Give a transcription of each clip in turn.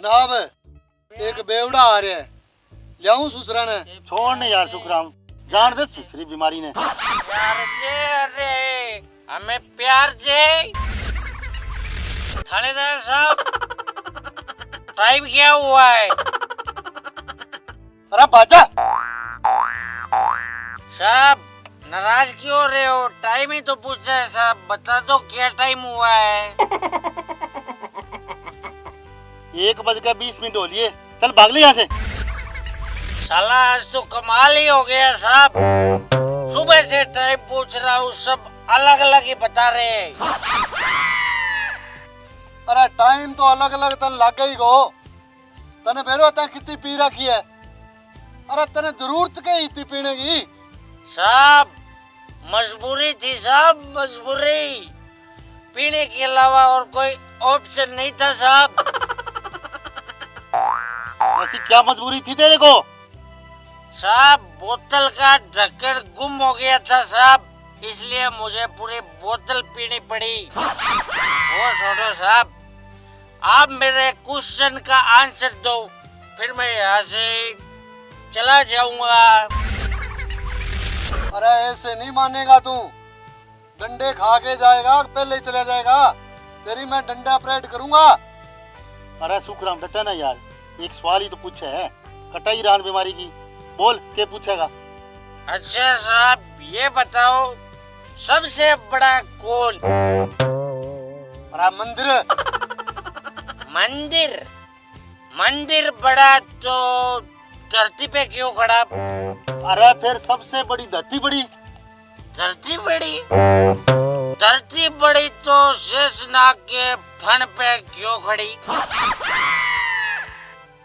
जनाब एक बेवड़ा आ रहा है, लियाऊं सुसरा ने? छोड़ने यार सुखराम, जान दे सुसरी बीमारी ने। प्यार दे, अरे हमें प्यार दे। थानेदार साहब टाइम क्या हुआ है? अरे बाजा साहब नाराज क्यों हो रहे हो? टाइम ही तो पूछा है साहब, बता दो क्या टाइम हुआ है। 1:20 हो लिए, चल भाग ले यहाँ से। साला आज तो कमाल ही हो गया साहब, सुबह से टाइम पूछ रहा हूँ, सब अलग अलग ही बता रहे हैं। अरे टाइम तो अलग अलग तन लग गई गो। तने बेरो ता कितनी पी रखी है? अरे तने जरूरत के इतनी पीने की? साहब मजबूरी थी साहब, मजबूरी, पीने के अलावा और कोई ऑप्शन नहीं था साहब। ऐसी क्या मजबूरी थी तेरे को? साहब बोतल का ढक्कन गुम हो गया था साहब, इसलिए मुझे पूरी बोतल पीनी पड़ी। वो छोड़ो साहब, आप मेरे क्वेश्चन का आंसर दो, फिर मैं यहाँ से चला जाऊंगा। अरे ऐसे नहीं मानेगा तू, डंडे खा के जाएगा, पहले ही चला जाएगा। तेरी मैं डंडा परेड करूंगा। अरे सुखराम डटा ना यार, एक सवाल ही तो पूछे है, कटाई रान बीमारी की, बोल क्या पूछेगा? अच्छा साहब ये बताओ, सबसे बड़ा कौन? अरे मंदिर। मंदिर? मंदिर बड़ा तो धरती पे क्यों खड़ा? अरे फिर सबसे बड़ी धरती बड़ी। धरती बड़ी? धरती बड़ी तो शेषनाग के फन पे क्यों खड़ी?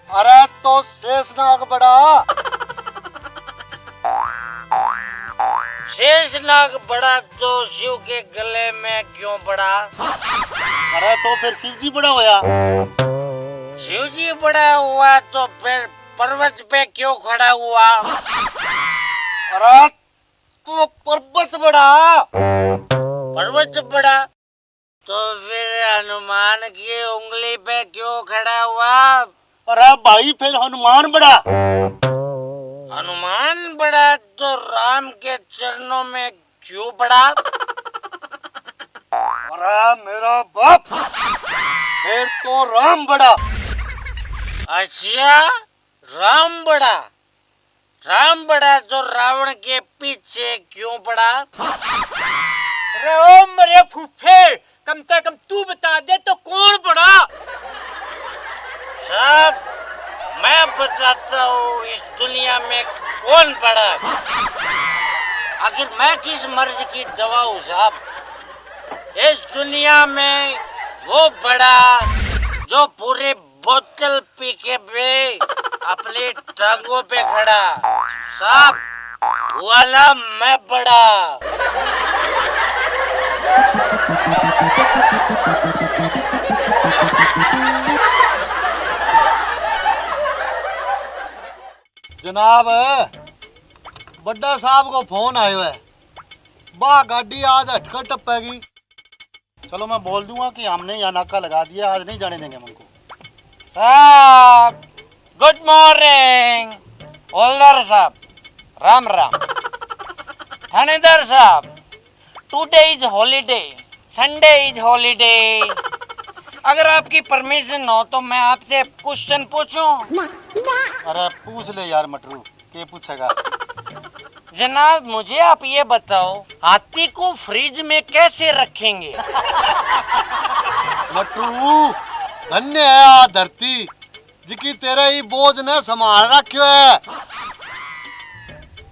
अरे तो शेषनाग बड़ा। शेषनाग बड़ा तो शिव के गले में क्यों बड़ा? अरे तो फिर शिव जी बड़ा होया। शिव जी बड़ा हुआ तो फिर पर्वत पे क्यों खड़ा हुआ? अरे तो पर्वत बड़ा। पर्वत बड़ा तो फिर हनुमान की उंगली पे क्यों खड़ा हुआ? अरे भाई फिर हनुमान बड़ा। हनुमान बड़ा तो राम के चरणों में क्यों पड़ा? अरे मेरा बाप, फिर तो राम बड़ा। अच्छा राम बड़ा, राम बड़ा तो रावण के पीछे क्यों पड़ा? अरे ओ मेरे फूफे, कम से कम तू बता दे तो कौन बड़ा? साहब मैं बताता हूँ इस दुनिया में कौन बड़ा। आखिर मैं किस मर्ज की दवा हूँ साहब? इस दुनिया में वो बड़ा जो पूरे बोतल पी के भी अपनी टांगों पे खड़ा, साहब वाला मैं बड़ा। जनाब बड्डा साहब को फोन आयो है, बा गाड़ी आज हटकर टपेगी। चलो मैं बोल दूंगा कि हमने यहाँ नाका लगा दिया, आज नहीं जाने देंगे हम उनको। साहब गुड मॉर्निंग। हवलदार साहब राम राम। थानेदार साहब today is holiday, Sunday is holiday. अगर आपकी परमिशन हो तो मैं आपसे क्वेश्चन पूछूं? अरे पूछ ले यार मटरू, क्या पूछेगा? जनाब मुझे आप ये बताओ, हाथी को फ्रिज में कैसे रखेंगे? मटरू धन्य है आ धरती, जिकी तेरे ही बोझ ने संभाल रखियो है।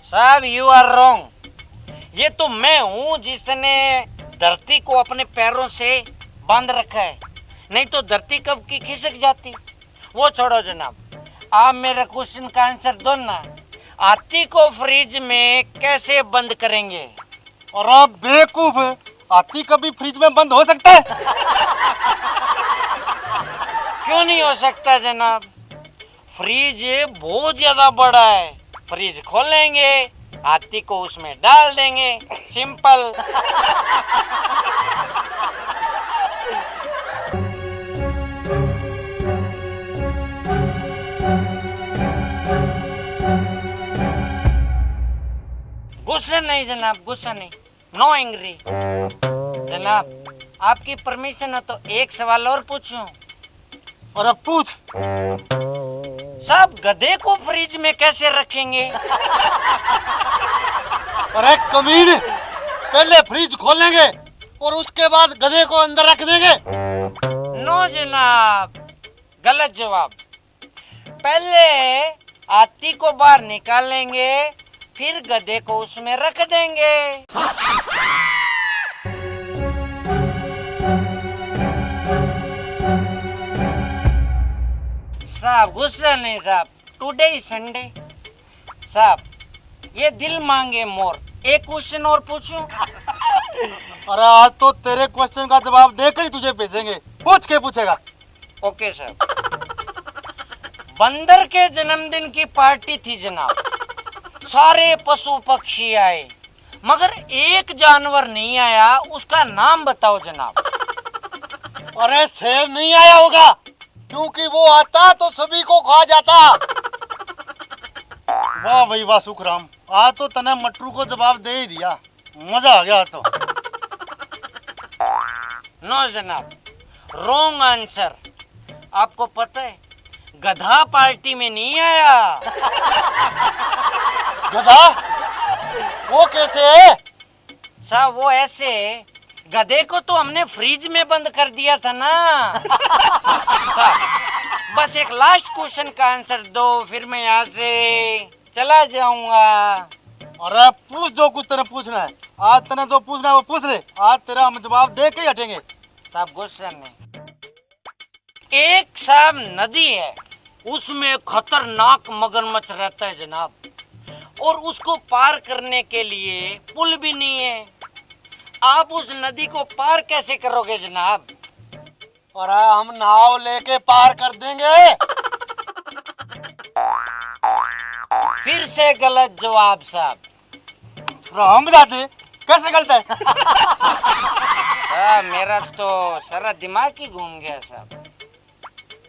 साहब यू आर रॉन्ग, ये तो मैं हूँ जिसने धरती को अपने पैरों से बांध रखा है, नहीं तो धरती कब की खिसक जाती। वो छोड़ो जनाब, आप मेरे क्वेश्चन का आंसर दो ना, हाथी को फ्रिज में कैसे बंद करेंगे? अरे बेवकूफ, हाथी कभी फ्रिज में बंद हो सकता है? क्यों नहीं हो सकता जनाब? फ्रिज बहुत ज्यादा बड़ा है, फ्रिज खोलेंगे, हाथी को उसमें डाल देंगे, सिंपल। गुस्सा नहीं जनाब, गुस्सा नहीं, नो एंग्री। जनाब आपकी परमिशन है तो एक सवाल और पूछूं? अरे पूछ। साहब गधे को फ्रिज में कैसे रखेंगे? अरे कमीने, पहले फ्रिज खोलेंगे और उसके बाद गधे को अंदर रख देंगे। नो जनाब, गलत जवाब। पहले हाथी को बाहर निकालेंगे, फिर गधे को उसमें रख देंगे। साहब गुस्सा नहीं साहब, टुडे इज संडे। साहब ये दिल मांगे मोर, एक क्वेश्चन और पूछूं? अरे आज तो तेरे क्वेश्चन का जवाब देकर ही तुझे भेजेंगे। पूछ के पूछेगा। ओके साहब। बंदर के जन्मदिन की पार्टी थी जनाब, सारे पशु पक्षी आए, मगर एक जानवर नहीं आया, उसका नाम बताओ जनाब। अरे शेर नहीं आया होगा, क्योंकि वो आता तो सभी को खा जाता। वाह भाई वाह सुखराम, आज तो तने मटरू को जवाब दे ही दिया, मजा आ गया तो। नो जनाब, रॉन्ग आंसर। आपको पता है गधा पार्टी में नहीं आया। गधा? वो कैसे है? साहब वो ऐसे, गधे को तो हमने फ्रिज में बंद कर दिया था ना। साहब बस एक लास्ट क्वेश्चन का आंसर दो, फिर मैं यहाँ से चला जाऊंगा। अरे पूछ जो कुछ तेने पूछना है, आज तने जो पूछना है वो पूछ ले, आज तेरा हम जवाब दे के ही हटेंगे। साहब गुस्सा नहीं। एक साहब नदी है, उसमें खतरनाक मगरमच्छ रहता है जनाब, और उसको पार करने के लिए पुल भी नहीं है। आप उस नदी को पार कैसे करोगे जनाब? अरे हम नाव लेके पार कर देंगे। फिर से गलत जवाब साहब। हम बताते कैसे गलत है। साहब मेरा तो सारा दिमाग ही घूम गया साहब।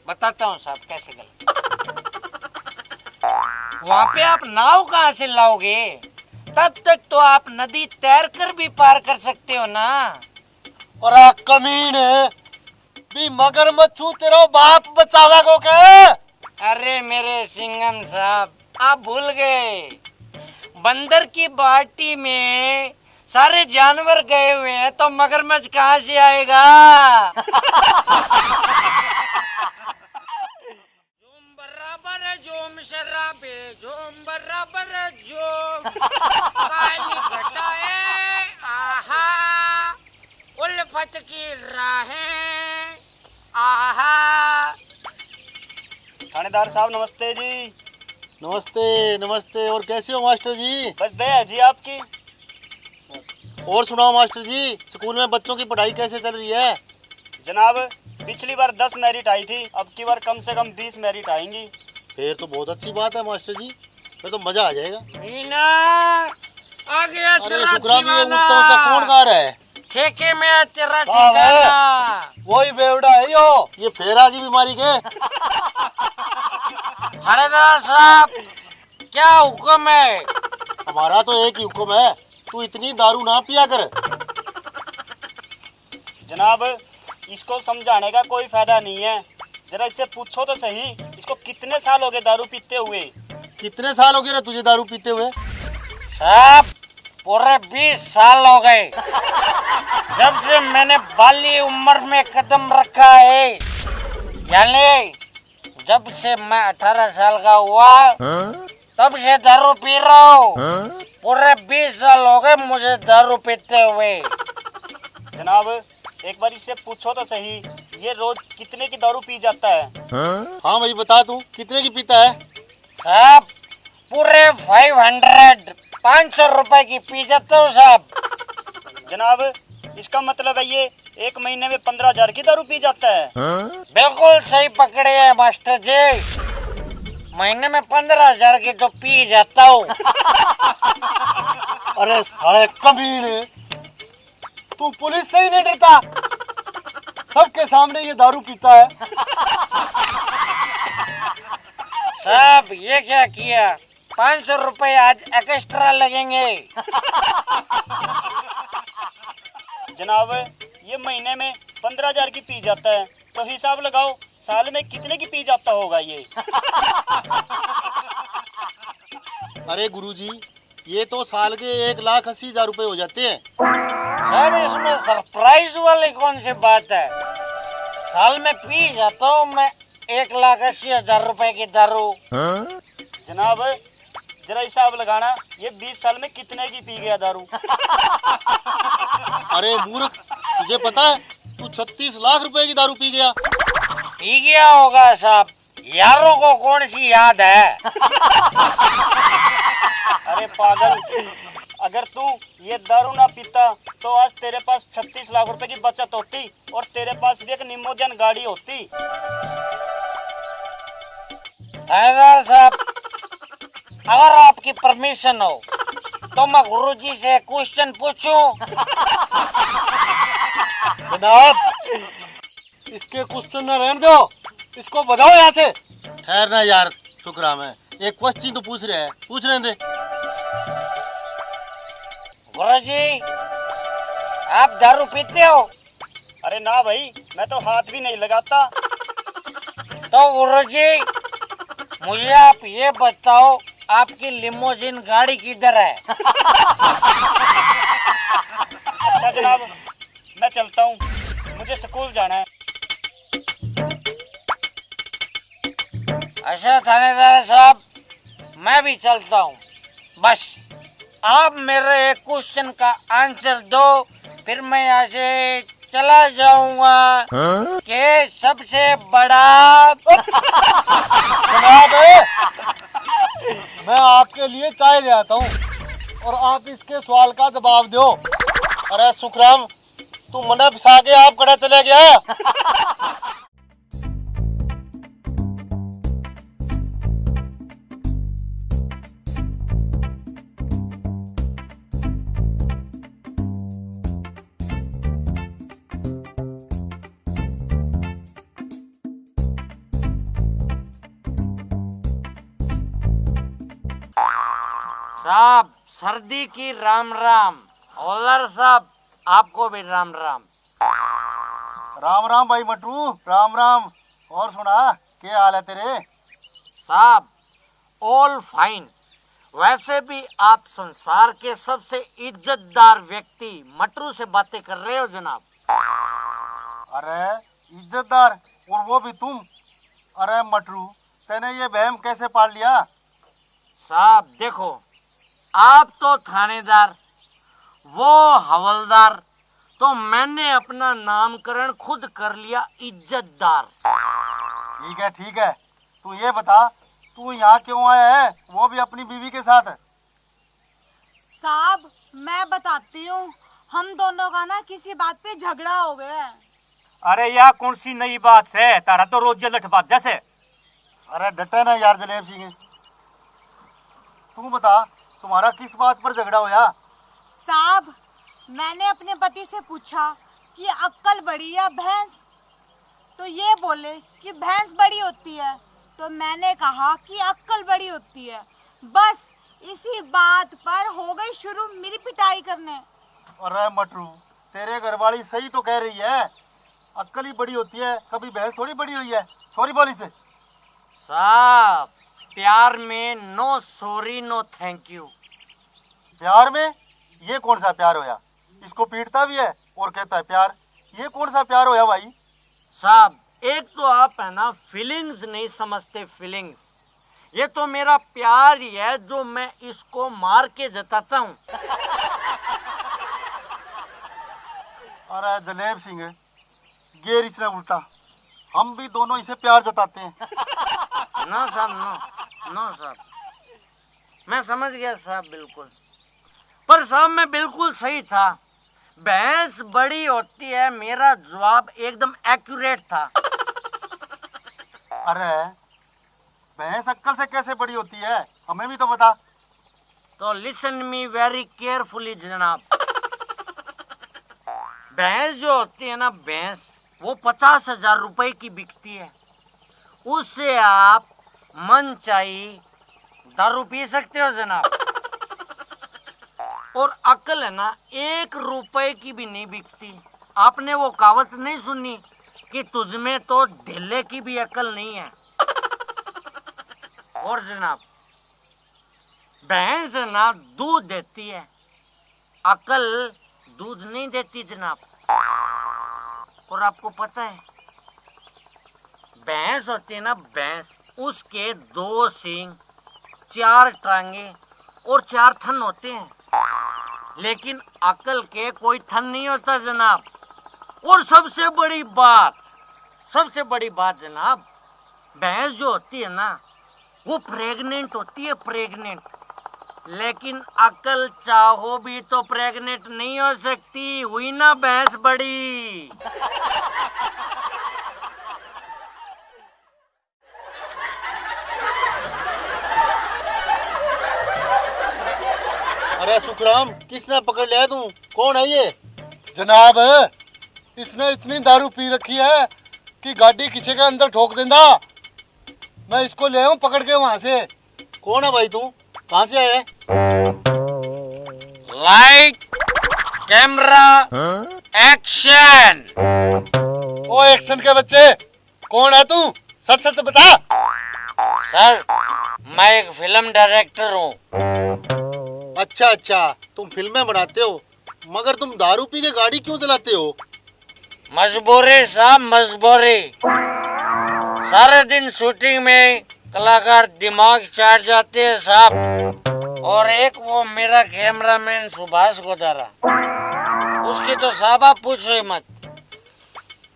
बताता हूँ साहब कैसे गलत। वहाँ पे आप नाव कहाँ से लाओगे? तब तक तो आप नदी तैर कर भी पार कर सकते हो ना। अरे कमीने, भी मगरमच्छ तेरा बाप बचावा को के? अरे मेरे सिंघम साहब आप भूल गए, बंदर की पार्टी में सारे जानवर गए हुए हैं तो मगरमच्छ कहाँ से आएगा? जोम बराबर है जोम शराबे, जोम बराबर है जोम काली घटाए, आहा उल्फत की राहें, आहा। थानेदार साहब नमस्ते जी। नमस्ते नमस्ते, और कैसे हो मास्टर जी? बस दया जी आपकी। और सुनाओ मास्टर जी, स्कूल में बच्चों की पढ़ाई कैसे चल रही है? जनाब पिछली बार 10 मेरिट आई थी, अब की बार कम से कम 20 मेरिट आएंगी। फिर तो बहुत अच्छी बात है मास्टर जी, फिर तो मजा आ जाएगा। मीना आ गया अरे तेरा शुक्राम, ये दीवाना। ऊंचा ऊंचा कौन गा रहा है? ठेके में है तेरा हाँ, ठिकाना। वही बेवड़ा है यो। ये फेरा की बीमारी के? थानेदार साहब क्या हुक्म है? हमारा तो एक ही हुक्म है, तू इतनी दारू ना पिया कर। जनाब इसको समझाने का कोई फायदा नहीं है, जरा इससे पूछो तो सही, इसको कितने साल हो गए दारू पीते हुए? कितने साल हो गए रे तुझे दारू पीते हुए? साहब पूरे 20 साल हो गए, जब से मैंने बाली उम्र में कदम रखा है, यानी जब से मैं 18 साल का हुआ तब से दारू पी रहा हूँ। पूरे 20 साल हो गए मुझे दारू पीते हुए। जनाब एक बार इससे पूछो तो सही, ये रोज कितने की दारू पी जाता है? हाँ भाई बता, तू कितने की पीता है? साहब पूरे 500 रुपए की पी जाता हूँ साहब। जनाब इसका मतलब है ये एक महीने में 15,000 की दारू पी जाता है। बिल्कुल सही पकड़े हैं मास्टर जी, महीने में 15,000 की तो पी जाता हूँ। अरे साले कमीने, तू पुलिस से ही नहीं डरता? सबके सामने ये दारू पीता है। साहब ये क्या किया, 500 रुपए आज एक्स्ट्रा लगेंगे। जनाब ये महीने में 15,000 की पी जाता है, तो हिसाब लगाओ साल में कितने की पी जाता होगा ये। अरे गुरुजी, ये तो साल के 1,80,000 रुपए हो जाते हैं। सर इसमें सरप्राइज वाली कौन सी बात है? साल में पी जाता हूँ मैं 1,80,000 रुपए की दारू। जनाब जरा हिसाब लगाना, ये 20 साल में कितने की पी गया दारू। अरे मूर्ख, तुझे पता है तू 36 लाख रुपए की दारू पी गया। पी गया होगा साहब, यारों को कौन सी याद है। अरे पागल, अगर तू ये दारू ना पीता तो आज तेरे पास 36 लाख रुपए की बचत होती और तेरे पास भी एक निमोजन गाड़ी होती। थानेदार साहब, अगर आपकी परमिशन हो तो मैं गुरुजी से क्वेश्चन पूछूं? जनाब, इसके क्वेश्चन न रहने दो, इसको बजाओ यहाँ से। ठहर ना यार शुक्राम है, एक क्वेश्चन तो पूछ रहे हैं, पूछ रहे दे। गुरुजी, आप दारू पीते हो? अरे ना भाई, मैं तो हाथ भी नहीं लगाता। तो गुरुजी, मुझे आप ये बताओ, आपकी लिमोजिन गाड़ी किधर है? अच्छा जनाब, मैं चलता हूँ, मुझे स्कूल जाना है। अच्छा थानेदार साहब, मैं भी चलता हूँ। बस आप मेरे एक क्वेश्चन का आंसर दो, फिर मैं यहाँ से चला जाऊंगा। कि सबसे बड़ा जनाब, मैं आपके लिए चाय ले आता हूँ और आप इसके सवाल का जवाब दो। अरे सुखराम, तू मना फंसा के आप कड़ा चले गया। साहब सर्दी की राम राम। हौलदार साहब, आपको भी राम राम। राम राम भाई मटरू, राम राम। और सुना, क्या हाल है तेरे? साहब ऑल फाइन। वैसे भी आप संसार के सबसे इज्जतदार व्यक्ति मटरू से बातें कर रहे हो जनाब। अरे इज्जतदार, और वो भी तुम? अरे मटरू, तूने ये बहम कैसे पाल लिया? साहब देखो, आप तो थानेदार, वो हवलदार, तो मैंने अपना नामकरण खुद कर लिया इज्जतदार। ठीक है, तू ये बता, तू यहाँ क्यों आया है, वो भी अपनी बीवी के साथ? साहब मैं बताती हूँ, हम दोनों का ना किसी बात पे झगड़ा हो गया है। अरे यार कौन सी नई बात है, तारा तो रोज लठबाज जैसे। अरे डटे ना यार जलेब सिंह, तू बता तुम्हारा किस बात पर झगड़ा होया? साहब मैंने अपने पति से पूछा कि अक्कल बड़ी या भैंस, तो ये बोले कि भैंस बड़ी होती है, तो मैंने कहा कि अक्कल बड़ी होती है। बस इसी बात पर हो गई शुरू मेरी पिटाई करने। अरे मटरू, तेरे घरवाली सही तो कह रही है, अक्कल ही बड़ी होती है, कभी भैंस थोड़ी बड़ी हुई है। सॉरी बोली से। साहब प्यार में no sorry no thank you. प्यार में? ये कौन सा प्यार होया? इसको पीटता भी है और कहता है प्यार, ये कौन सा प्यार होया भाई? साहब एक तो आप है ना फीलिंग्स नहीं समझते, फीलिंग्स। ये तो मेरा प्यार ही है जो मैं इसको मार के जताता हूँ। अरे जलेब सिंह, गेर इसने उल्टा, हम भी दोनों इसे प्यार जताते हैं। नो साहब, नो साहब, मैं समझ गया साहब बिल्कुल, पर साहब मैं बिल्कुल सही था। भैंस बड़ी होती है, मेरा जवाब एकदम एक्यूरेट था। अरे भैंस अक्कल से कैसे बड़ी होती है, हमें भी तो बता। तो लिसन मी वेरी केयरफुली जनाब। भैंस जो होती है ना, भैंस वो 50,000 रुपए की बिकती है। उससे आप मनचाही दारू पी सकते हो जनाब। और अक्ल है ना 1 रुपए की भी नहीं बिकती। आपने वो कहावत नहीं सुनी कि तुझमें तो ढिल्ले की भी अक्ल नहीं है। और जनाब भैंस है ना दूध देती है, अक्ल दूध नहीं देती जनाब। और आपको पता है भैंस होती है ना भैंस, उसके 2 सींग, 4 टांगे और 4 थन होते हैं, लेकिन अक्ल के कोई थन नहीं होता जनाब। और सबसे बड़ी बात जनाब, भैंस जो होती है ना वो प्रेग्नेंट होती है, प्रेग्नेंट। लेकिन अक्ल चाहो भी तो प्रेग्नेंट नहीं हो सकती, हुई ना भैंस बड़ी। अरे सुखराम, किसने पकड़ लिया तू? कौन है ये? जनाब इसने इतनी दारू पी रखी है कि गाड़ी किसी के अंदर ठोक देंदा। मैं इसको ले आऊं पकड़ के वहां से। कौन है भाई तू? कहाँ से आया है? Light camera action. ओ एक्शन के बच्चे, कौन है तू? सच सच बता। सर मैं एक फिल्म डायरेक्टर हूँ। अच्छा, तुम फिल्में बनाते हो, मगर तुम दारू पी के गाड़ी क्यों चलाते हो? मजबूरी साहब, मजबूरी। सारे दिन शूटिंग में कलाकार दिमाग चाट जाते हैं साहब। और एक वो मेरा कैमरामैन सुभाष गोदारा, उसकी तो साहब आप पूछो ही मत।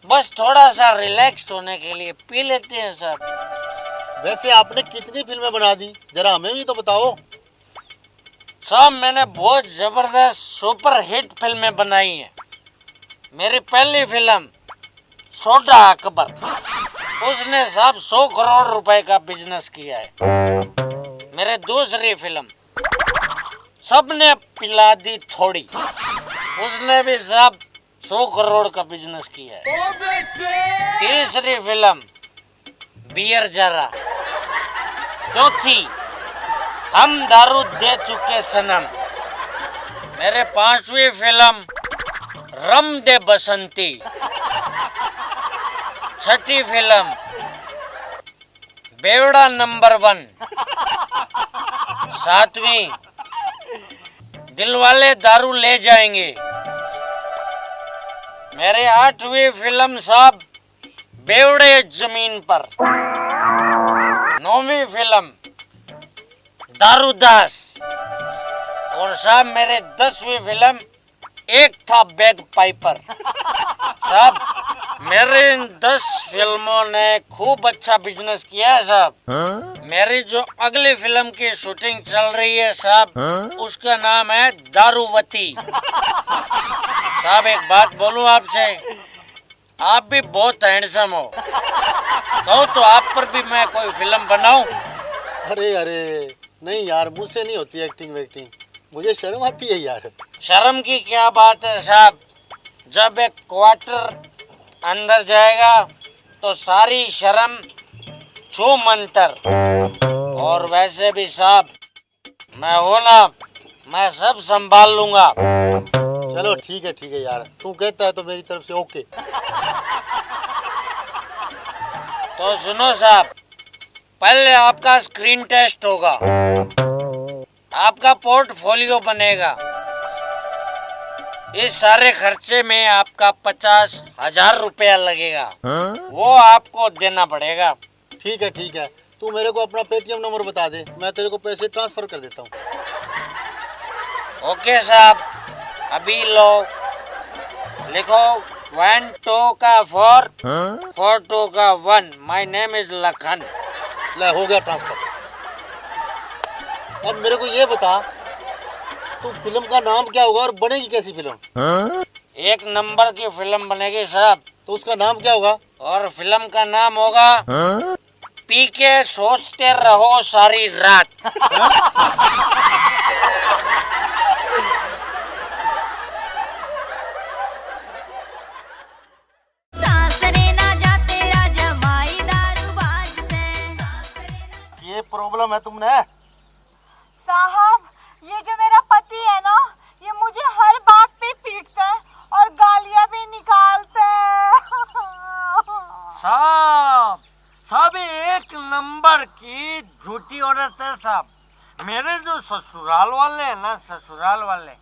बस थोड़ा सा रिलैक्स होने के लिए पी लेते हैं साहब। वैसे आपने कितनी फिल्में बना दी, जरा हमें भी तो बताओ। साहब मैंने बहुत जबरदस्त सुपर हिट फिल्में बनाई हैं। मेरी पहली फिल्म सोडा अकबर, उसने साहब 100 करोड़ रुपए का बिजनेस किया है। मेरे दूसरी फिल्म सबने पिला दी थोड़ी, उसने भी साहब 100 करोड़ का बिजनेस किया है। तीसरी फिल्म बियर जरा। चौथी हम दारू दे चुके सनम। मेरे 5वीं फिल्म रम दे बसंती। 6ठी फिल्म बेवड़ा नंबर 1। 7वीं दिलवाले दारू ले जाएंगे। मेरे 8वीं फिल्म साहब बेवड़े जमीन पर। 9वीं फिल्म दारूदास। और साहब मेरे 10वीं फिल्म एक था बैग पाइपर। साहब मेरे इन 10 फिल्मों ने खूब अच्छा बिजनेस किया है साहब। मेरी जो अगली फिल्म की शूटिंग चल रही है साहब, उसका नाम है दारूवती। साहब एक बात बोलूं आपसे, आप भी बहुत हैंडसम हो, कहो तो आप पर भी मैं कोई फिल्म बनाऊं। अरे नहीं यार, मुझसे नहीं होती एक्टिंग वेक्टिंग, मुझे शर्म आती है यार। शर्म की क्या बात है साहब, जब एक क्वार्टर अंदर जाएगा तो सारी शर्म छू मंतर। और वैसे भी साहब मैं हूं ना, मैं सब संभाल लूंगा। चलो ठीक है यार, तू कहता है तो मेरी तरफ से ओके। तो सुनो साहब, पहले आपका स्क्रीन टेस्ट होगा, आपका पोर्टफोलियो बनेगा। इस सारे खर्चे में आपका 50,000 रुपया लगेगा, वो आपको देना पड़ेगा। ठीक है, तू मेरे को अपना पेटीएम नंबर बता दे, मैं तेरे को पैसे ट्रांसफर कर देता हूँ। ओके साहब, अभी लो, लिखो 1 2 का 4 4 2 का 1। My name is Lakhan. ले हो गया ट्रांसफर। अब मेरे को ये बता, तू फिल्म का नाम क्या होगा और बनेगी कैसी फिल्म? एक नंबर की फिल्म बनेगी साहब। तो उसका नाम क्या होगा? और फिल्म का नाम होगा पी के सोचते रहो सारी रात। ये प्रॉब्लम है तुमने, बात है साहब, मेरे जो ससुराल वाले हैं ना, ससुराल वाले,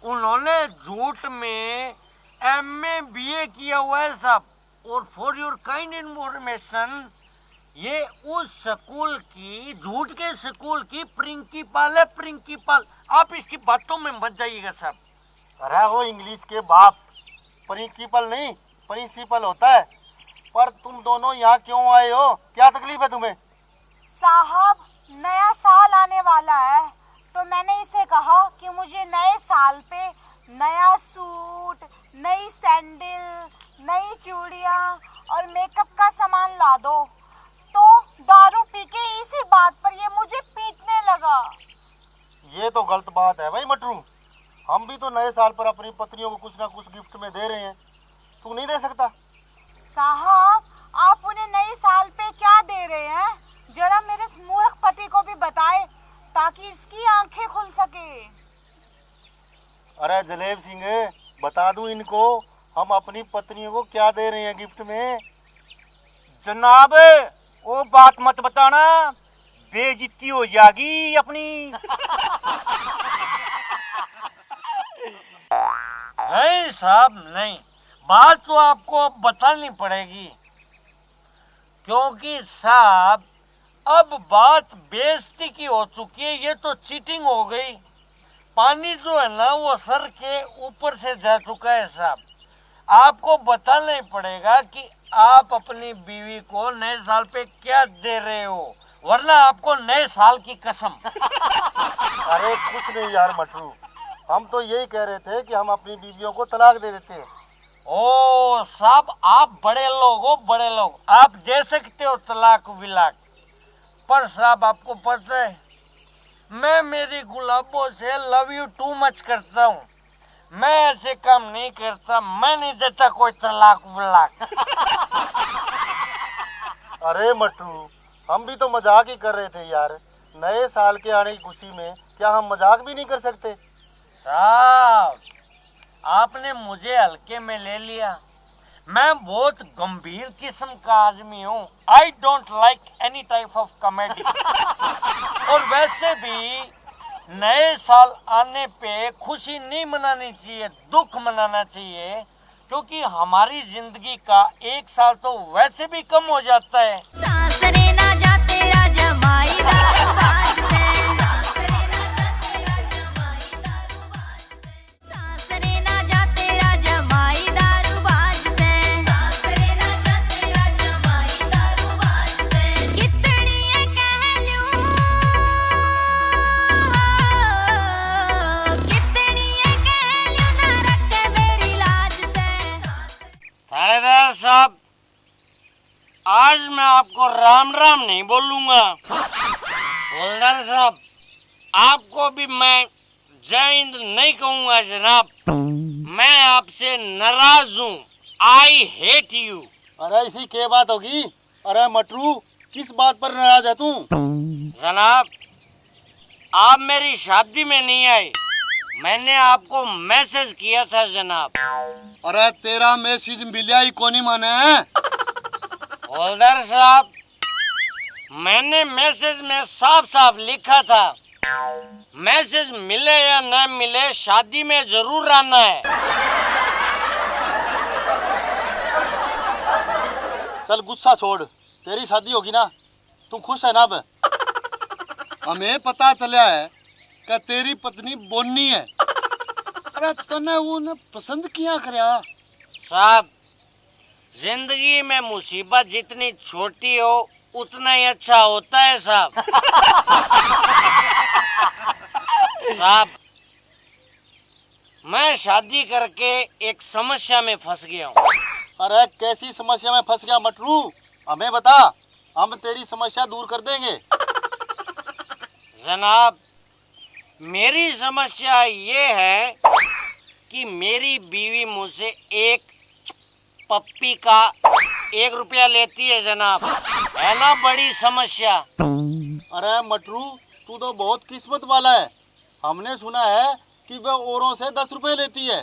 उन्होंने झूठ में MA BA किया हुआ है साहब। और फॉर योर काइंड इन्फॉर्मेशन, ये उस स्कूल की, झूठ के स्कूल की प्रिंसिपल है, प्रिंसिपल। आप इसकी बातों में मत जाइएगा साहब। अरे वो इंग्लिश के बाप, प्रिंसिपल नहीं प्रिंसिपल होता है। पर तुम दोनों यहाँ क्यों आए हो, क्या तकलीफ है तुम्हें? साहब, नया साल आने वाला है तो मैंने इसे कहा कि मुझे नए साल पे नया सूट, नई सैंडल, नई चूड़ियाँ और मेकअप का सामान ला दो। तो दारू पी के इसी बात पर ये मुझे पीटने लगा। ये तो गलत बात है भाई मटरू। हम भी तो नए साल पर अपनी पत्नियों को कुछ ना कुछ गिफ्ट में दे रहे हैं, तू नहीं दे सकता? साहब, आप उन्हें नए साल पे क्या दे रहे हैं? जरा मेरे मूर्ख पति को भी बताए ताकि इसकी आंखें खुल सके। अरे जलेब सिंह, बता दूं इनको हम अपनी पत्नियों को क्या दे रहे हैं गिफ्ट में? जनाब, वो बात मत बताना, बेइज्जती हो जाएगी अपनी। नहीं साहब नहीं, बात तो आपको बतानी पड़ेगी, क्योंकि साहब अब बात बेइज्जती की हो चुकी है। ये तो चीटिंग हो गई। पानी जो है ना वो सर के ऊपर से जा चुका है साहब। आपको बताना ही पड़ेगा कि आप अपनी बीवी को नए साल पे क्या दे रहे हो, वरना आपको नए साल की कसम। अरे कुछ नहीं यार मटरू, हम तो यही कह रहे थे कि हम अपनी बीवियों को तलाक दे देते हैं। ओ साहब, आप बड़े लोग हो, बड़े लोग, आप दे सकते हो तलाक विलाक। पर साहब आपको पता है, मैं मेरी गुलाबों से लव यू टू मच करता हूँ। मैं ऐसे काम नहीं करता, मैं नहीं देता कोई तलाक विलाक। अरे मटरू, हम भी तो मजाक ही कर रहे थे यार। नए साल के आने की खुशी में क्या हम मजाक भी नहीं कर सकते? साहब आपने मुझे हल्के में ले लिया। मैं बहुत गंभीर किस्म का आदमी हूँ। I don't like any type of comedy. और वैसे भी नए साल आने पे खुशी नहीं मनानी चाहिए, दुख मनाना चाहिए, क्योंकि हमारी जिंदगी का एक साल तो वैसे भी कम हो जाता है। सासरे ना जाते राजा माई दारूबाज से, सासरे ना जाते राजा माई दारूबाज से, सासरे ना जाते राजा माई दारूबाज से, सासरे ना जाते राजा माई दारूबाज से। कितनी ये कह लूं, कितनी ये कह लूं ना रखे मेरी लाज से। थानेदार साहब, आज मैं आपको राम राम नहीं बोलूंगा। हवलदार साहब, आपको भी मैं जय हिंद नहीं कहूंगा जनाब। मैं आपसे नाराज हूँ। I hate you. अरे इसी के बात होगी। अरे मटरू, किस बात पर नाराज है तू? जनाब, आप मेरी शादी में नहीं आए। मैंने आपको मैसेज किया था जनाब। अरे तेरा मैसेज मिलिया ही कोनी माने है। हवलदार साहब, मैंने मैसेज में साफ साफ लिखा था, मैसेज मिले या न मिले शादी में जरूर आना है। चल गुस्सा छोड़, तेरी शादी होगी ना, तू खुश है ना? अब हमें पता चला है कि तेरी पत्नी बोनी है। अरे तने वो ने पसंद किया करया। साहब, जिंदगी में मुसीबत जितनी छोटी हो उतना ही अच्छा होता है साहब। साहब, मैं शादी करके एक समस्या में फंस गया हूँ। अरे कैसी समस्या में फंस गया मटरू, हमें बता, हम तेरी समस्या दूर कर देंगे। जनाब, मेरी समस्या ये है कि मेरी बीवी मुझसे एक पप्पी का 1 रुपया लेती है जनाब। है ना बड़ी समस्या। अरे मटरू, तू तो बहुत किस्मत वाला है। हमने सुना है कि वह औरों से 10 रुपए लेती है।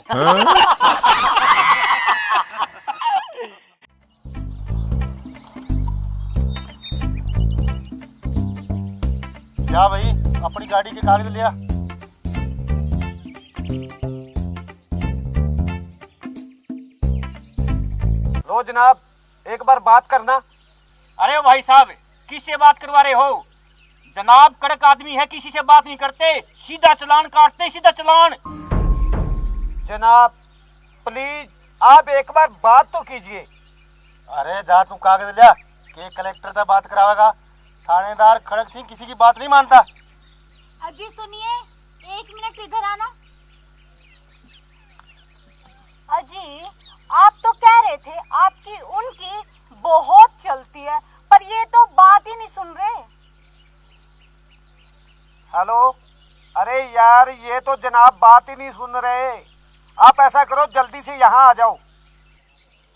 क्या भाई, अपनी गाड़ी के कागज लिया? लो जनाब, एक बार बात करना। अरे भाई साहब, किससे बात करवा रहे हो? जनाब कड़क आदमी है, किसी से बात नहीं करते, सीधा चालान काटते, सीधा चालान। जनाब प्लीज आप एक बार बात तो कीजिए। अरे जा तू कागज लिया, के कलेक्टर से बात करावेगा। थानेदार खड़क सिंह किसी की बात नहीं मानता। अजी सुनिए, 1 मिनट इधर आना। अजी आप तो कह रहे थे आपकी उनकी बहुत चलती है, पर ये तो बात ही नहीं सुन रहे। हेलो, अरे यार ये तो जनाब बात ही नहीं सुन रहे। आप ऐसा करो जल्दी से यहाँ आ जाओ।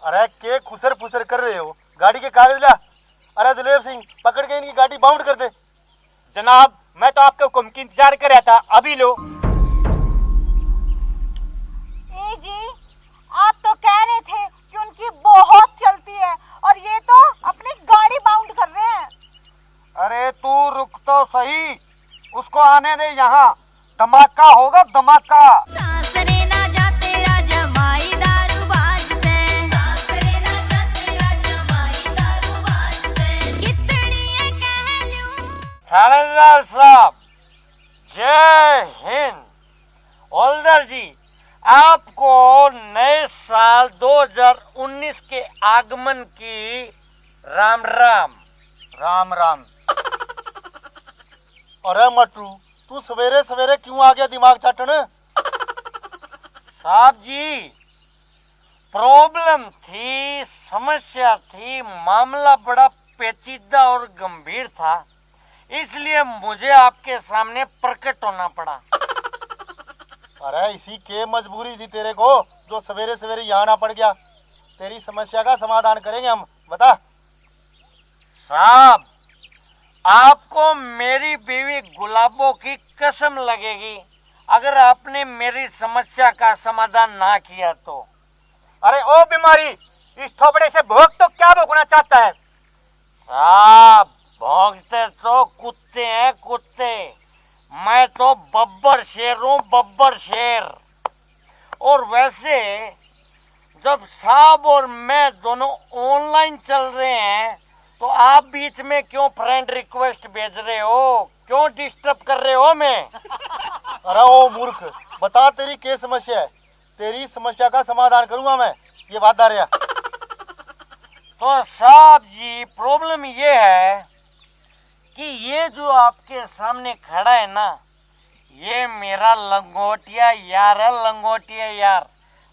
अरे के खुसर फुसर कर रहे हो, गाड़ी के कागज ला। अरे दिलीप सिंह, पकड़ के इनकी गाड़ी बाउंड कर दे। जनाब मैं तो आपके हुक्म की इंतजार कर रहा था, अभी लो। ए जी, आप तो कह रहे थे कि उनकी बहुत चलती है और ये तो अपनी गाड़ी बाउंड कर रहे हैं। अरे तू रुक तो सही, उसको आने दे यहाँ, धमाका होगा धमाका। सासरे ना जा तेरा जमाई दारूबाज से, सासरे ना जा तेरा जमाई दारूबाज से, कितनी ये कह लूं। थानेदार साहब जय हिंद। हवलदार जी, आपको नए साल 2019 के आगमन की राम राम। राम राम। अरे मटरू, तू सवेरे सवेरे क्यों आ गया दिमाग चाटन? साहब जी प्रॉब्लम थी, समस्या थी, मामला बड़ा पेचीदा और गंभीर था, इसलिए मुझे आपके सामने प्रकट होना पड़ा। अरे इसी के मजबूरी थी तेरे को, जो सवेरे सवेरे यहाँ आना पड़ गया। तेरी समस्या का समाधान करेंगे हम, बता। साहब आपको मेरी बीवी गुलाबों की कसम लगेगी अगर आपने मेरी समस्या का समाधान ना किया तो। अरे ओ बीमारी, इस थोबड़े से भोग तो क्या भोगना चाहता है? साहब भौंकते तो कुत्ते हैं कुत्ते, मैं तो बब्बर शेर हूँ, बब्बर शेर। और वैसे जब साहब और मैं दोनों ऑनलाइन चल रहे हैं तो आप बीच में क्यों फ्रेंड रिक्वेस्ट भेज रहे हो, क्यों डिस्टर्ब कर रहे हो? मैं अरे ओ मूर्ख, बता तेरी क्या समस्या है? तेरी समस्या का समाधान करूंगा मैं, ये वादा रहा। तो साहब जी प्रॉब्लम ये है कि ये जो आपके सामने खड़ा है ना, ये मेरा लंगोटिया यार है, लंगोटिया यार।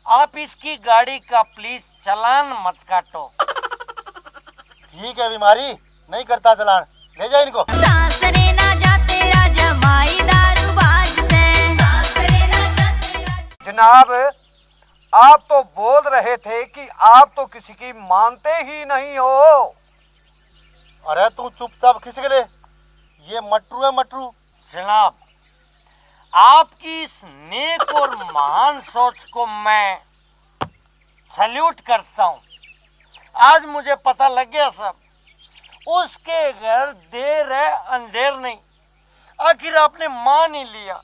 आप इसकी गाड़ी का प्लीज चालान मत काटो। ठीक है बीमारी, नहीं करता चलान, ले जा इनको। सासरे ना जा तेरा जमाई दारूबाज से, सासरे ना जा तेरा। जनाब आप तो बोल रहे थे कि आप तो किसी की मानते ही नहीं हो। अरे तू चुपचाप खिसक ले, ये मटरू है मटरू। जनाब आपकी इस नेक और महान सोच को मैं सैल्यूट करता हूँ। आज मुझे पता लग गया सब, उसके घर देर है अंधेर नहीं। आखिर आपने मान ही लिया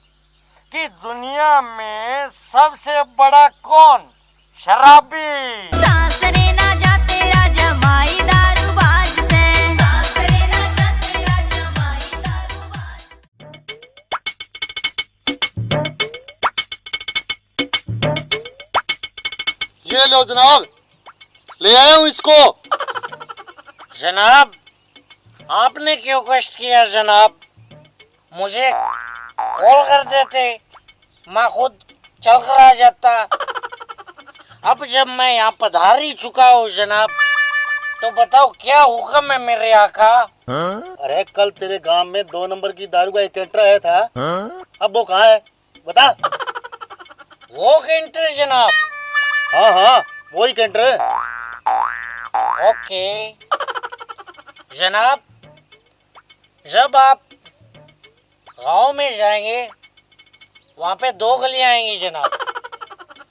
कि दुनिया में सबसे बड़ा कौन? शराबी। सासरे ना जा तेरा जमाई दारूबाज से, सासरे ना जा तेरा जमाई दारूबाज। ये लो जनाब, ले आया हूँ इसको। जनाब आपने क्यों कष्ट किया जनाब? मुझे कॉल कर देते, मैं खुद चल कर आ जाता। अब जब मैं यहाँ पधार ही चुका हूँ जनाब, तो बताओ क्या हुक्म है मेरे आका? अरे कल तेरे गांव में 2 नंबर की दारू का एक कैंटर आया था, अब वो कहाँ है बता। वो कैंटर जनाब? हाँ हाँ वही कैंटर है। ओके जनाब, जब आप गांव में जाएंगे वहाँ पे 2 गलियां आएंगी जनाब।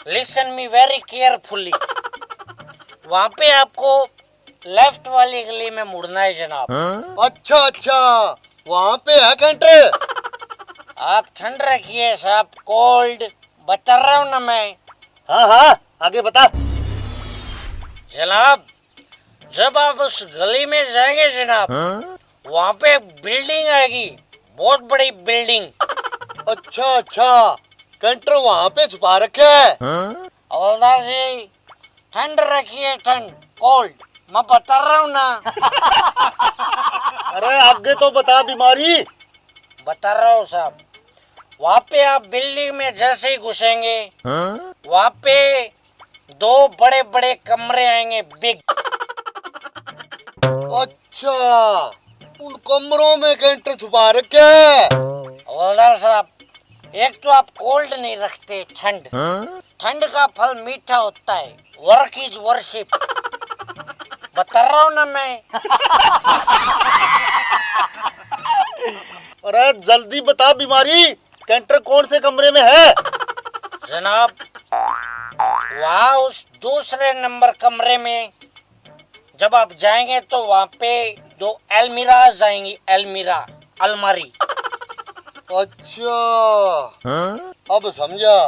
Listen me very carefully. वहाँ पे आपको लेफ्ट वाली गली में मुड़ना है जनाब। अच्छा अच्छा, वहाँ पे है कैंटर। आप ठंड रखिए साहब, कोल्ड बता रहा हूँ ना मैं। हाँ हाँ, आगे बता। जनाब, जब आप उस गली में जाएंगे जनाब, वहाँ पे एक बिल्डिंग आएगी, बहुत बड़ी बिल्डिंग। अच्छा अच्छा, कैंटर वहाँ पे छुपा रखे है। हवलदार जी, ठंड रखिए, ठंड, कोल्ड, मैं बता रहा हूँ ना। अरे आगे तो बता बीमारी। बता रहा हूँ साहब, वहाँ पे आप बिल्डिंग में जैसे ही घुसेंगे, वहाँ पे 2 बड़े बड़े कमरे आएंगे, बिग। अच्छा, उन कमरों में कैंटर छुपा रखे है। हवलदार साहब, एक तो आप कोल्ड नहीं रखते, ठंड। ठंड का फल मीठा होता है, वर्क इज वर्शिप, बता रहा हूँ ना मैं। अरे जल्दी बता बीमारी, कैंटर कौन से कमरे में है? जनाब, वहाँ उस दूसरे नंबर कमरे में जब आप जाएंगे तो वहाँ पे 2 अलमीराज आएंगी, अलमीरा, अलमारी। अच्छा, अब समझा।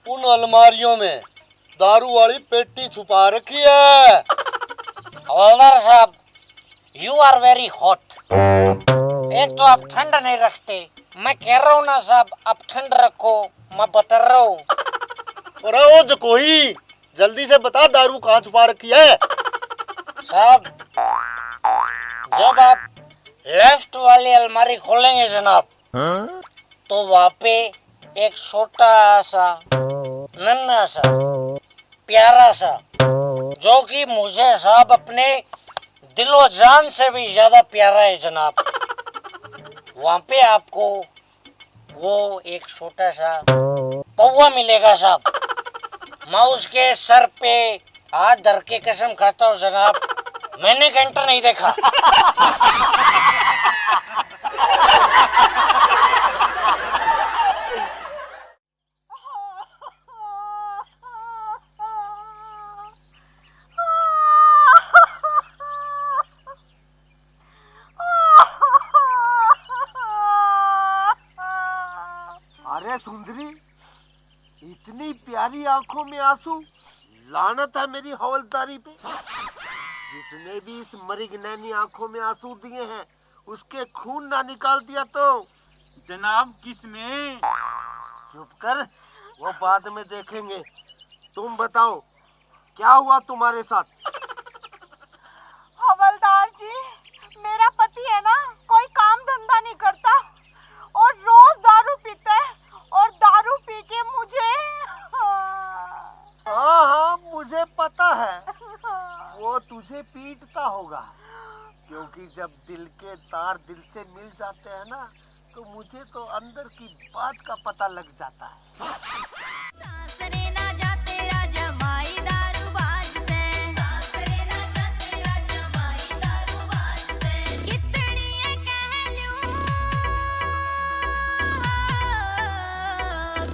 उन अलमारियों में दारू वाली पेटी छुपा रखी है। हवलदार साहब, यू आर वेरी हॉट। एक तो आप ठंड नहीं रखते, मैं कह रहा हूँ ना साहब, आप ठंड रखो, मैं बता रहा हूँ। अरे ओ जकोई, जल्दी से बता दारू कहाँ छुपा रखी है? साहब, जब आप लेफ्ट वाली अलमारी खोलेंगे जनाब, तो वहाँ पे एक छोटा सा, नन्हा सा, प्यारा सा, जो कि मुझे साहब अपने दिलो जान से भी ज्यादा प्यारा है जनाब, वहाँ पे आपको वो एक छोटा सा पौवा मिलेगा साहब। मैं उसके सर पे हाथ धर के कसम खाता हूँ जनाब, मैंने कैंटर नहीं देखा। अरे सुंदरी, इतनी प्यारी आंखों में आंसू, लानत है मेरी हवलदारी पे। जिसने भी इस मरिगनैनी आंखों में आंसू दिए हैं, उसके खून ना निकाल दिया तो। जनाब, किस में? चुप कर, वो बाद में देखेंगे। तुम बताओ, क्या हुआ तुम्हारे साथ? हवलदार जी, मेरा पति है ना, कोई काम धंधा नहीं करता और रोज दारू पीता है, और दारू पी के मुझे हाँ हाँ, मुझे पता है, वो तुझे पीटता होगा, क्योंकि जब दिल के तार दिल से मिल जाते हैं ना, तो मुझे तो अंदर की बात का पता लग जाता है। सासरे ना जाते राजा माई दारूबाज से, सासरे ना जाते राजा माई दारूबाज से, कितनी ये कह लूं,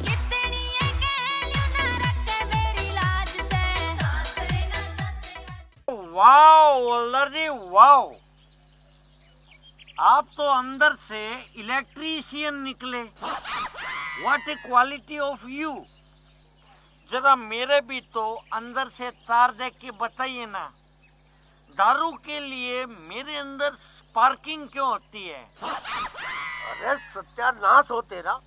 कितनी ये कह लूं, ना रखे मेरी लाज से, सासरे ना जाते। वाओ हवलदार जी, वाओ, आप तो अंदर से इलेक्ट्रीशियन निकले। What A quality of you. जरा मेरे भी तो अंदर से तार देख के बताइए ना, दारू के लिए मेरे अंदर स्पार्किंग क्यों होती है? अरे सत्यानाश हो तेरा,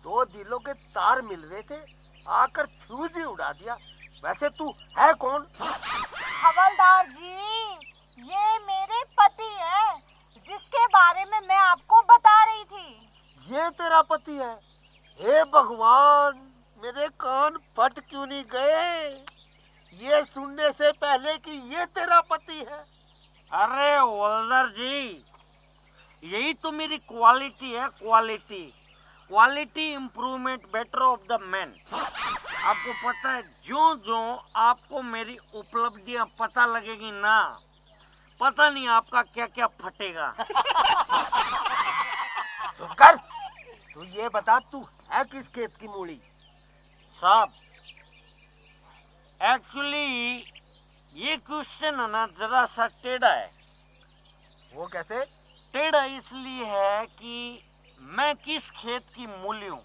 2 दिलों के तार मिल रहे थे, आकर फ्यूज ही उड़ा दिया। वैसे तू है कौन? हवलदार जी, ये मेरे पति है, जिसके बारे में मैं आपको बता रही थी। ये तेरा पति है? हे भगवान, मेरे कान फट क्यों नहीं गए ये सुनने से पहले कि ये तेरा पति है। अरे हवलदार जी, यही तो मेरी क्वालिटी है, quality improvement better of the man. आपको पता है, जो जो आपको मेरी उपलब्धियां पता लगेगी ना, पता नहीं आपका क्या क्या फटेगा। चुप कर, तू ये बता, तू है किस खेत की मूली? साहब, एक्चुअली ये क्वेश्चन है ना, जरा सा टेढ़ा है। वो कैसे? टेढ़ा इसलिए है कि मैं किस खेत की मूली हूँ।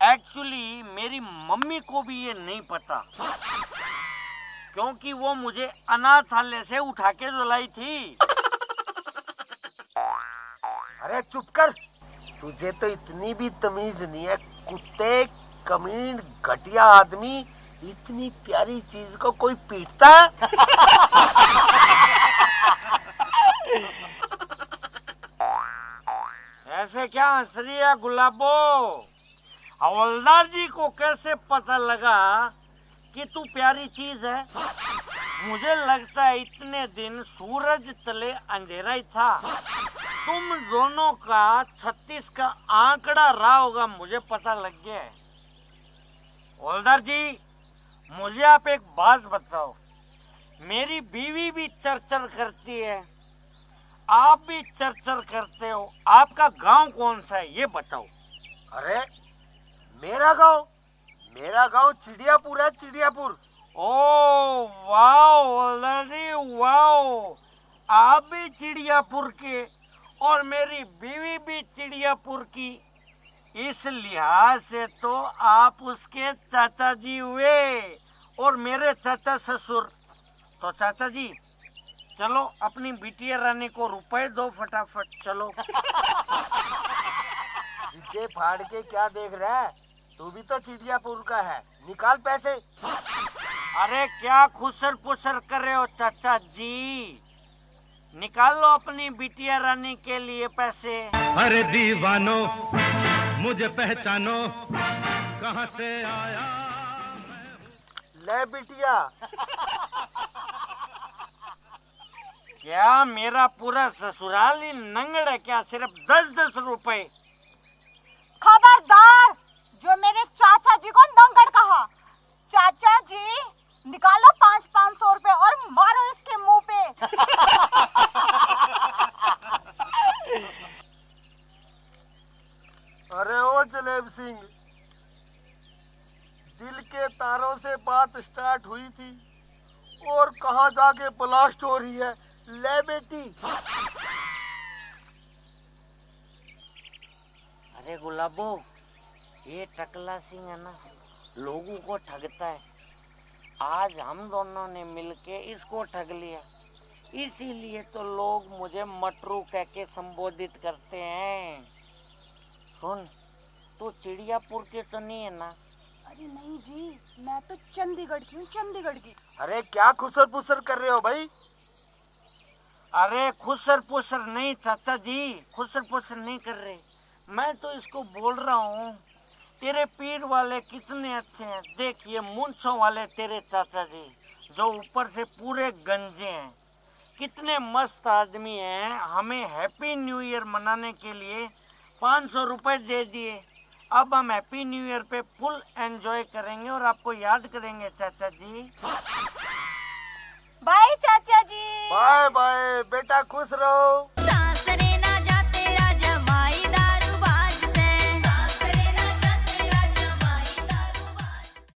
एक्चुअली मेरी मम्मी को भी ये नहीं पता, क्योंकि वो मुझे अनाथालय से उठा के जो लाई थी। अरे चुप कर, तुझे तो इतनी भी तमीज नहीं है। कुत्ते, कमीन, घटिया आदमी, इतनी प्यारी चीज को कोई पीटता है? ऐसे क्या हंस रही है गुलाबो? हवलदार जी को कैसे पता लगा कि तू प्यारी चीज है? मुझे लगता है इतने दिन सूरज तले अंधेरा ही था। तुम दोनों का 36 का आंकड़ा रहा होगा, मुझे पता लग गया है। हवलदार जी, मुझे आप एक बात बताओ। मेरी बीवी भी चरचर करती है, आप भी चरचर करते हो। आपका गांव कौन सा है ये बताओ। अरे मेरा गांव चिड़ियापुर है, चिड़ियापुर। ओ वाओ, वाओ, आप भी चिड़ियापुर के और मेरी बीवी भी चिड़ियापुर की। इस लिहाज से तो आप उसके चाचा जी हुए और मेरे चाचा ससुर। तो चाचा जी, चलो अपनी बिटिया रानी को रुपए दो फटाफट, चलो। जिद्दे फाड़ के क्या देख रहा है? तू भी तो चिड़ियापुर का है, निकाल पैसे। अरे क्या खुसर पुसर कर रहे हो चाचा जी? निकालो अपनी बिटिया रानी के लिए पैसे। अरे दीवानो मुझे पहचानो, कहाँ से आया? ले बिटिया। क्या मेरा पूरा ससुराल ही नंगड़ है क्या? सिर्फ 10-10 रुपए? खबरदार, जो मेरे चाचा जी को नंगड़ कहा। चाचा जी, निकालो 500-500 रुपए और मारो इसके मुंह पे। अरे ओ जलेब सिंह, दिल के तारों से बात स्टार्ट हुई थी और कहाँ जाके ब्लास्ट हो रही है। ले बेटी। अरे गुलाबो, ये टकला सिंह है ना, लोगों को ठगता है। आज हम दोनों ने मिलके इसको ठग लिया, इसीलिए तो लोग मुझे मटरू कह के संबोधित करते हैं। सुन, तू चिड़ियापुर के तो नहीं है ना? अरे नहीं जी, मैं तो चंडीगढ़ की हूँ, चंडीगढ़ की। अरे क्या खुसर पुसर कर रहे हो भाई? अरे खुसर पुसर नहीं चाचा जी, खुसर पुसर नहीं कर रहे। मैं तो इसको बोल रहा हूँ, तेरे पीठ वाले कितने अच्छे हैं। देखिए मूंछों वाले तेरे चाचा जी, जो ऊपर से पूरे गंजे हैं, कितने मस्त आदमी हैं। हमें हैप्पी न्यू ईयर मनाने के लिए 500 रुपए दे दिए। अब हम हैप्पी न्यू ईयर पे फुल एंजॉय करेंगे और आपको याद करेंगे चाचा जी। बाय चाचा जी। बाय बाय बेटा, खुश रहो।